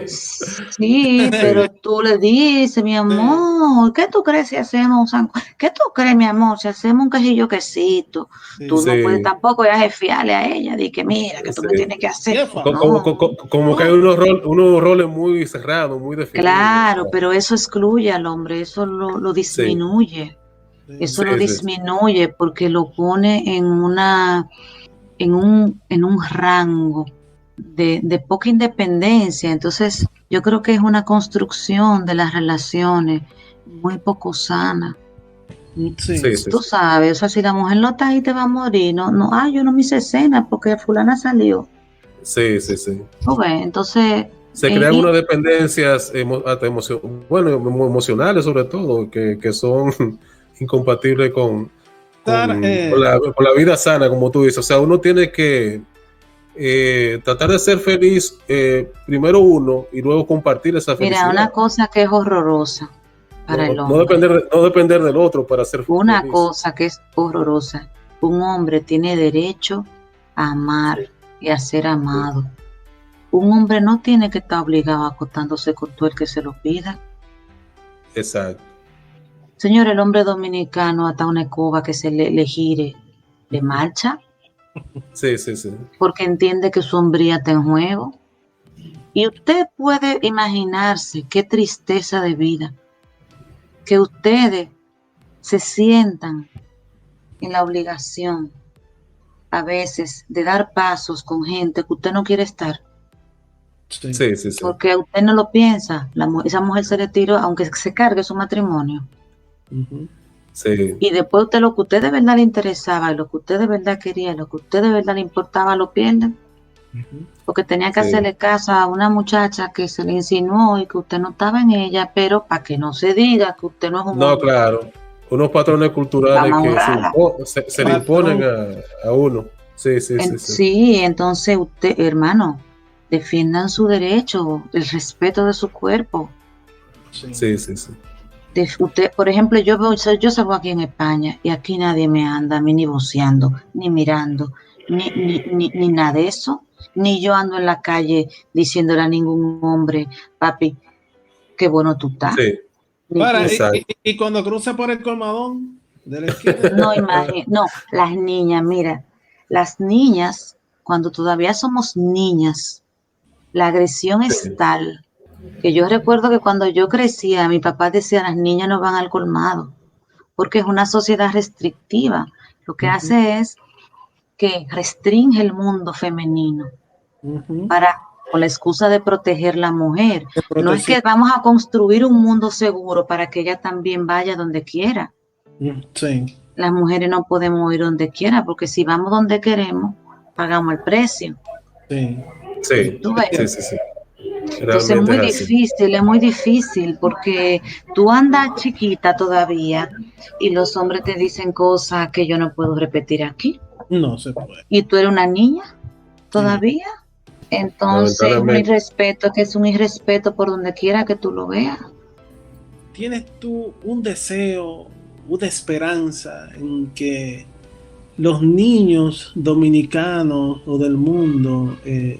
Sí, pero tú le dices, mi amor, ¿qué tú crees si hacemos un ¿Qué tú crees, mi amor, si hacemos un quejillo quesito? Tú Sí. no puedes Sí, tampoco ya jefiarle a ella, de que mira, que tú me sí. tienes que hacer. Jefa, No, Como que hay oh, unos roles muy cerrados, muy definidos. claro, pero eso excluye al hombre, eso lo Sí, disminuye, sí, eso lo sí, sí, sí. disminuye porque lo pone en un rango de poca independencia. Entonces, yo creo que es una construcción de las relaciones muy poco sana. sí, Sí, sí, Tú sí. sabes, o sea, si la mujer no está ahí, te va a morir. No, no, yo no me hice cena porque fulana salió. Sí, sí, sí. ¿Tú ves? Entonces, Se crean y unas dependencias hasta bueno, emocionales sobre todo, que son incompatibles Sara, con la vida sana, como tú dices. O sea, uno tiene que tratar de ser feliz primero uno y luego compartir esa mira, felicidad. una cosa que es horrorosa para el hombre, No depender del otro para ser una feliz. cosa que es horrorosa, un hombre tiene derecho a amar Sí, y a ser sí, amado. Un hombre no tiene que estar obligado a acostándose con todo el que se lo pida. exacto. Señor, el hombre dominicano hasta una escoba que le gire, le marcha, Sí, sí, sí. porque entiende que su hombría está en juego. Y usted puede imaginarse qué tristeza de vida que ustedes se sientan en la obligación a veces de dar pasos con gente que usted no quiere estar, sí, Sí, sí, sí. porque usted no lo piensa, esa mujer se retiró aunque se cargue su matrimonio. ujú, Sí, Y después usted lo que usted de verdad le interesaba, y lo que usted de verdad quería, lo que usted de verdad le importaba, lo pierde. ujú. Porque tenía que sí. hacerle caso a una muchacha que se le insinuó y que usted no estaba en ella, pero para que no se diga que usted no es un No, hombre, claro. Unos patrones culturales vamos a que honrarla. se le imponen Patrón, a uno. Sí, sí, sí, sí. Sí, entonces usted, hermano, defiendan su derecho, el respeto de su cuerpo. sí, Sí, sí, sí. Usted, por ejemplo, yo salgo aquí en España y aquí nadie me anda a mí ni voceando, ni mirando, ni nada de eso. Ni yo ando en la calle diciéndole a ningún hombre, papi, qué bueno tú estás. Sí, para, exacto. y cuando cruza por el colmadón de la esquina, No, no, las niñas, mira, las niñas, cuando todavía somos niñas, la agresión es Sí, tal que yo recuerdo que cuando yo crecía, mi papá decía, las niñas no van al colmado, porque es una sociedad restrictiva. Lo que ujú, hace es que restringe el mundo femenino ujú, para, con la excusa de proteger la mujer. de No es protección. que vamos a construir un mundo seguro para que ella también vaya donde quiera. Sí, Las mujeres no podemos ir donde quiera, porque si vamos donde queremos, pagamos el precio. sí, sí, sí, ¿Tú es ves? sí, cierto. sí, sí. Entonces Realmente es muy difícil, porque tú andas chiquita todavía y los hombres te dicen cosas que yo no puedo repetir aquí. No se puede. Y tú eres una niña Sí. todavía. Entonces lamentablemente. es un irrespeto por donde quiera que tú lo veas. ¿Tienes tú un deseo, una esperanza en que los niños dominicanos o del mundo eh,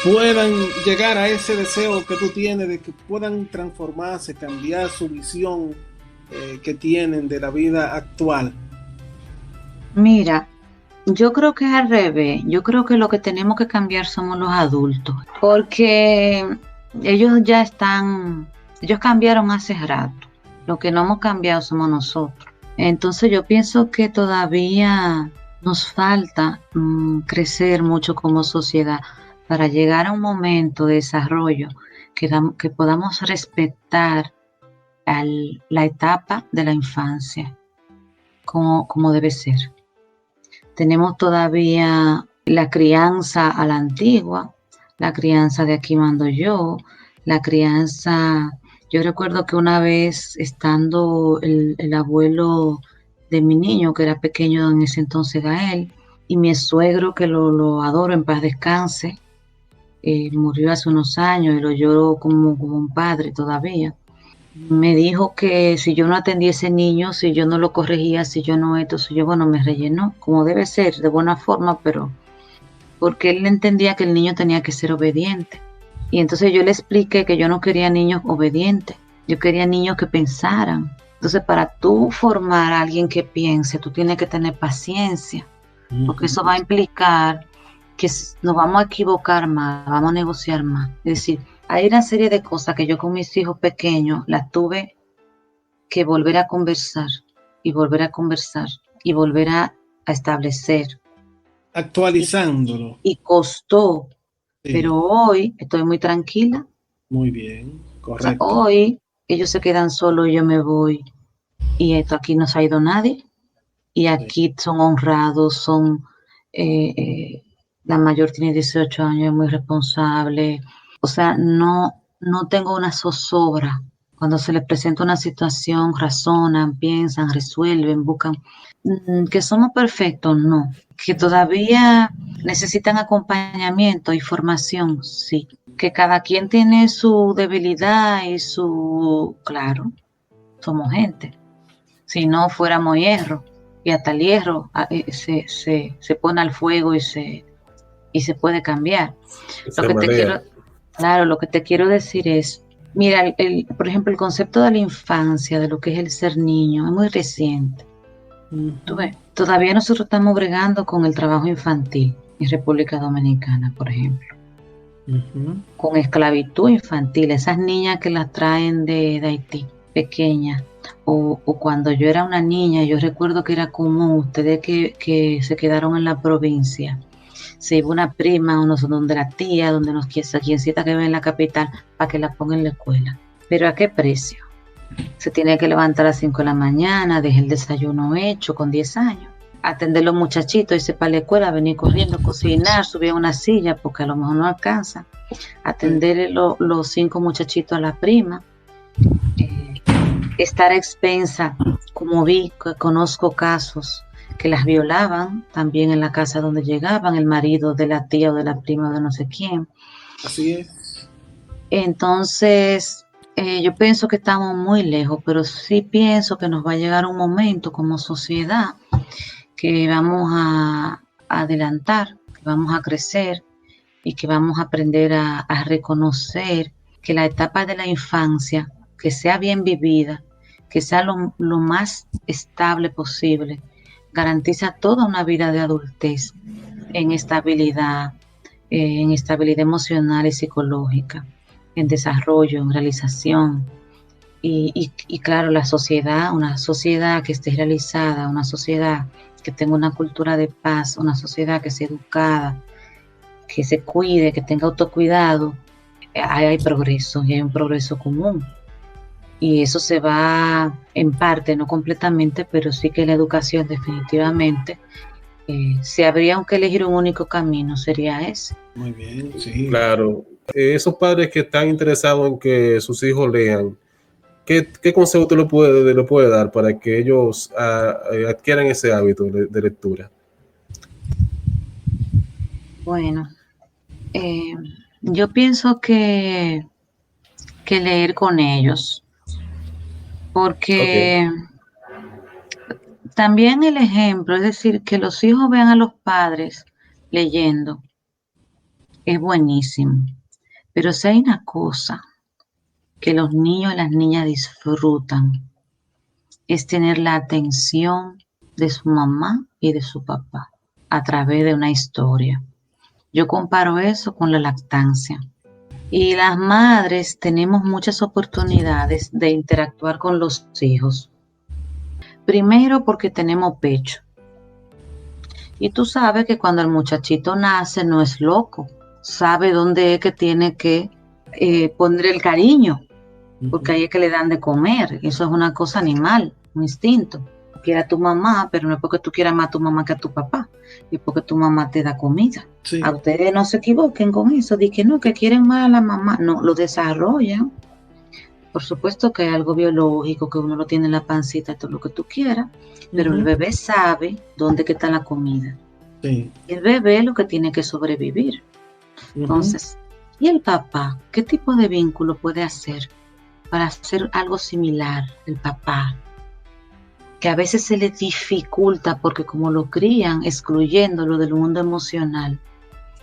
puedan llegar a ese deseo que tú tienes de que puedan transformarse, cambiar su visión que tienen de la vida actual? Mira, yo creo que es al revés. Yo creo que lo que tenemos que cambiar somos los adultos, porque ellos cambiaron hace rato. Lo que no hemos cambiado somos nosotros. Entonces yo pienso que todavía nos falta crecer mucho como sociedad para llegar a un momento de desarrollo que podamos respetar la etapa de la infancia como debe ser. Tenemos todavía la crianza a la antigua, la crianza de aquí mando yo, la crianza. Yo recuerdo que una vez estando el abuelo de mi niño, que era pequeño en ese entonces, Gael, y mi suegro, que lo adoro, en paz descanse, murió hace unos años y lo lloro como un padre todavía. Me dijo que si yo no atendía a ese niño, si yo no lo corregía, si yo no esto, si yo, bueno, me rellenó, como debe ser, de buena forma, pero porque él entendía que el niño tenía que ser obediente. Y entonces yo le expliqué que yo no quería niños obedientes, yo quería niños que pensaran. Entonces, para tú formar a alguien que piense, tú tienes que tener paciencia, porque eso va a implicar que nos vamos a equivocar más, vamos a negociar más. Es decir, hay una serie de cosas que yo con mis hijos pequeños las tuve que volver a conversar y volver a conversar y volver a establecer. Actualizándolo. Y costó, Sí. pero hoy estoy muy tranquila. Muy bien, O sea, correcto. hoy ellos se quedan solos y yo me voy. Y esto aquí no se ha ido nadie. Y aquí son honrados, son... la mayor tiene 18 años, es muy responsable. O sea, no tengo una zozobra. Cuando se les presenta una situación, razonan, piensan, resuelven, buscan. Que somos perfectos, no. Que todavía necesitan acompañamiento y formación, sí. Que cada quien tiene su debilidad y su... Claro, somos gente. Si no fuéramos hierro, y hasta el hierro se pone al fuego y se puede cambiar. Lo que te quiero decir es, mira, por ejemplo, el concepto de la infancia, de lo que es el ser niño, es muy reciente. ¿Tú ves? Todavía nosotros estamos bregando con el trabajo infantil en República Dominicana, por ejemplo. Con esclavitud infantil, esas niñas que las traen de Haití, pequeñas. O cuando yo era una niña, yo recuerdo que era común, ustedes que se quedaron en la provincia, se iba una prima o donde la tía, donde nos quiencita que ve en la capital, para que la ponga en la escuela. ¿Pero a qué precio? Se tiene que levantar a las 5 de la mañana, dejar el desayuno hecho con 10 años, atender a los muchachitos, irse para la escuela, venir corriendo, cocinar, subir a una silla porque a lo mejor no alcanza, atender los 5 muchachitos a la prima, estar a expensa, como conozco casos que las violaban también en la casa donde llegaban, el marido de la tía o de la prima de no sé quién. Así es. Entonces, yo pienso que estamos muy lejos, pero sí pienso que nos va a llegar un momento como sociedad que vamos a adelantar, que vamos a crecer y que vamos a aprender a reconocer que la etapa de la infancia, que sea bien vivida, que sea lo más estable posible, garantiza toda una vida de adultez en estabilidad emocional y psicológica, en desarrollo, en realización. Y claro, la sociedad, una sociedad que esté realizada, una sociedad que tenga una cultura de paz, una sociedad que sea educada, que se cuide, que tenga autocuidado, hay progreso y hay un progreso común. Y eso se va en parte, no completamente, pero sí que la educación definitivamente, si habría que elegir un único camino, sería ese. Muy bien, sí. Claro. Esos padres que están interesados en que sus hijos lean, ¿qué consejo tú le puedes dar para que ellos adquieran ese hábito de lectura? Bueno, yo pienso que leer con ellos, porque también el ejemplo, es decir, que los hijos vean a los padres leyendo, es buenísimo. Pero si hay una cosa que los niños y las niñas disfrutan, es tener la atención de su mamá y de su papá a través de una historia. Yo comparo eso con la lactancia. Y las madres tenemos muchas oportunidades de interactuar con los hijos. Primero porque tenemos pecho. Y tú sabes que cuando el muchachito nace no es loco. Sabe dónde es que tiene que poner el cariño. Porque ahí es que le dan de comer. Eso es una cosa animal, un instinto. Tú quieres a tu mamá, pero no es porque tú quieras más a tu mamá que a tu papá. Es porque tu mamá te da comida. Sí. A ustedes no se equivoquen con eso. De que no, que quieren más a la mamá. No, lo desarrollan. Por supuesto que hay algo biológico, que uno lo tiene en la pancita, todo lo que tú quieras. Pero el bebé sabe dónde que está la comida. Sí. El bebé es lo que tiene que sobrevivir. Entonces, ¿y el papá? ¿Qué tipo de vínculo puede hacer para hacer algo similar el papá? Que a veces se le dificulta porque como lo crían excluyéndolo del mundo emocional,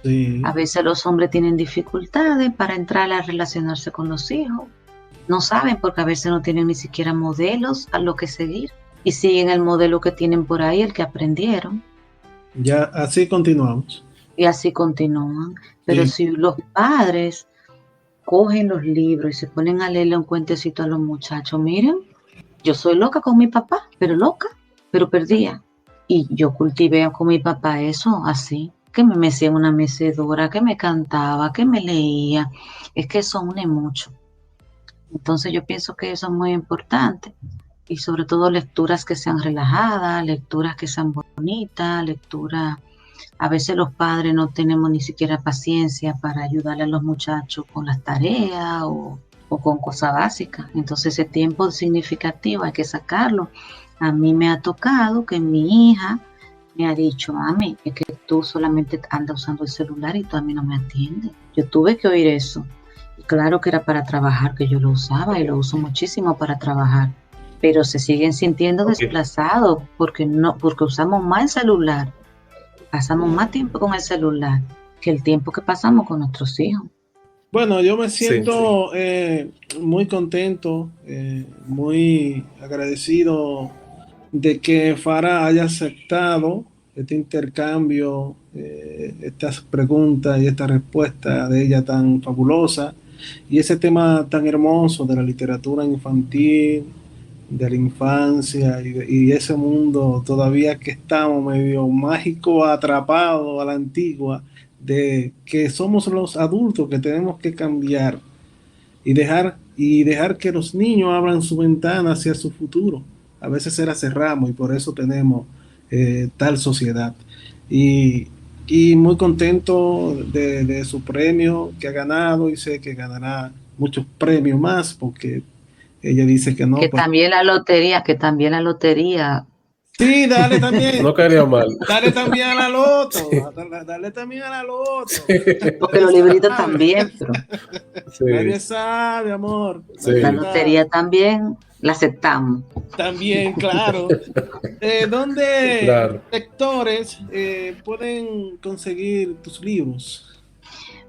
Sí. A veces los hombres tienen dificultades para entrar a relacionarse con los hijos. No saben porque a veces no tienen ni siquiera modelos a lo que seguir y siguen el modelo que tienen por ahí, el que aprendieron. Ya así continuamos. Y así continúan. Pero Sí. si los padres cogen los libros y se ponen a leerle un cuentecito a los muchachos, miren, yo soy loca con mi papá, pero perdía. Y yo cultivé con mi papá eso así, que me mecía en una mecedora, que me cantaba, que me leía. Es que eso une mucho. Entonces yo pienso que eso es muy importante. Y sobre todo lecturas que sean relajadas, lecturas que sean bonitas, lecturas. A veces los padres no tenemos ni siquiera paciencia para ayudarle a los muchachos con las tareas o con cosas básicas. Entonces ese tiempo significativo hay que sacarlo. A mí me ha tocado que mi hija me ha dicho, mami, es que tú solamente andas usando el celular y tú a mí no me atiendes. Yo tuve que oír eso. Y claro que era para trabajar que yo lo usaba y lo uso muchísimo para trabajar. Pero se siguen sintiendo desplazados porque usamos más el celular. Pasamos más tiempo con el celular que el tiempo que pasamos con nuestros hijos. Bueno, yo me siento muy contento, muy agradecido de que Farah haya aceptado este intercambio, estas preguntas y esta respuesta de ella tan fabulosa y ese tema tan hermoso de la literatura infantil, de la infancia y ese mundo todavía que estamos medio mágico, atrapado a la antigua, de que somos los adultos que tenemos que cambiar y dejar que los niños abran su ventana hacia su futuro. A veces se la cerramos y por eso tenemos tal sociedad. Y muy contento de su premio que ha ganado y sé que ganará muchos premios más porque ella dice que no. Que también la lotería. Sí, dale también. No caería mal. Dale también a la loto. Sí. Dale también a la loto. Sí. Porque los libritos también, pero Sí. Nadie sabe, amor. Sí. la lotería también la aceptamos. También, claro. ¿Dónde Claro. lectores pueden conseguir tus libros?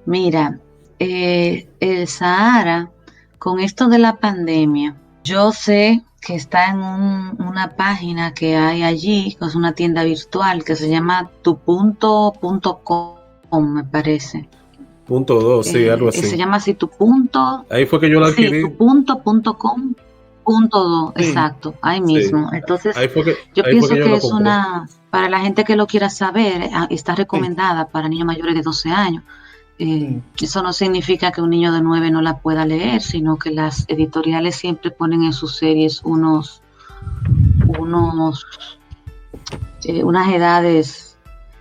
Mira, el Sahara, con esto de la pandemia, yo sé que está en una página que hay allí, que es una tienda virtual que se llama tupunto.com, me parece. Punto 2, sí, algo así. Se llama así, tu punto. Ahí fue que yo la adquirí. Sí, tupunto.com. Punto 2, Sí. Exacto, ahí mismo. Sí. Entonces, Ahí fue que, yo ahí pienso fue que yo que la es compré. para la gente que lo quiera saber, está recomendada para niños mayores de 12 años. Eso no significa que un niño de 9 no la pueda leer, sino que las editoriales siempre ponen en sus series unas edades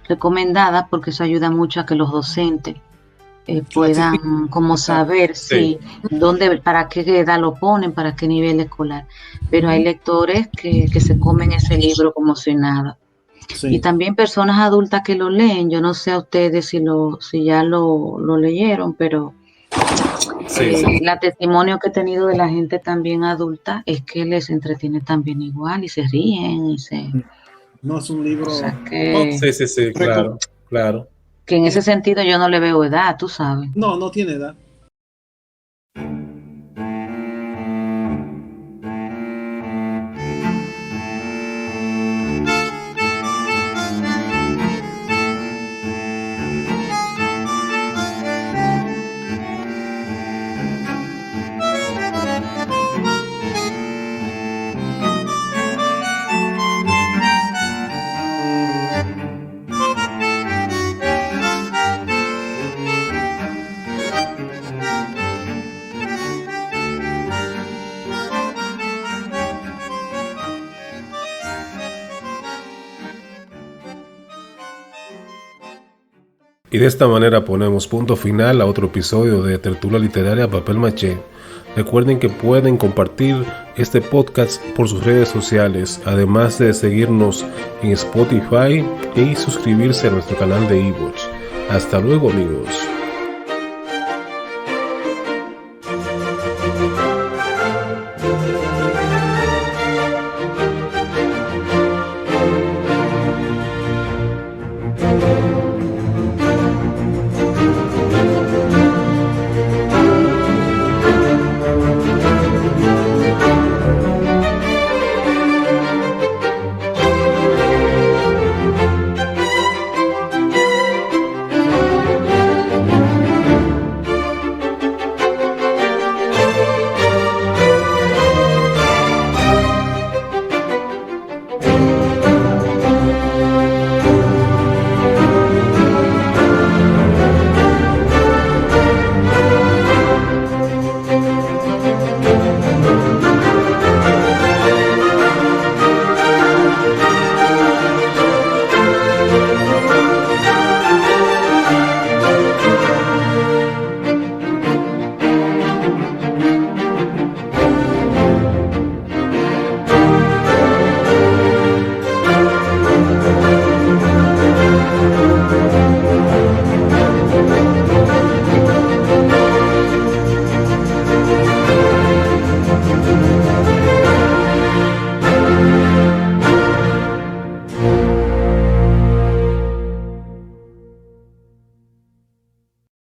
recomendadas porque eso ayuda mucho a que los docentes puedan como saber Sí. para qué edad lo ponen, para qué nivel escolar. Pero hay lectores que se comen ese libro como si nada. Sí. Y también personas adultas que lo leen. Yo no sé a ustedes si ya lo leyeron, pero Sí, sí. la testimonio que he tenido de la gente también adulta es que les entretiene también igual y se ríen y No es un libro. o sea que, Sí, sí, sí, claro, claro. que en ese sentido yo no le veo edad, tú sabes. No tiene edad. Y de esta manera ponemos punto final a otro episodio de Tertulia Literaria Papel Maché. Recuerden que pueden compartir este podcast por sus redes sociales, además de seguirnos en Spotify y suscribirse a nuestro canal de iVoox. Hasta luego, amigos.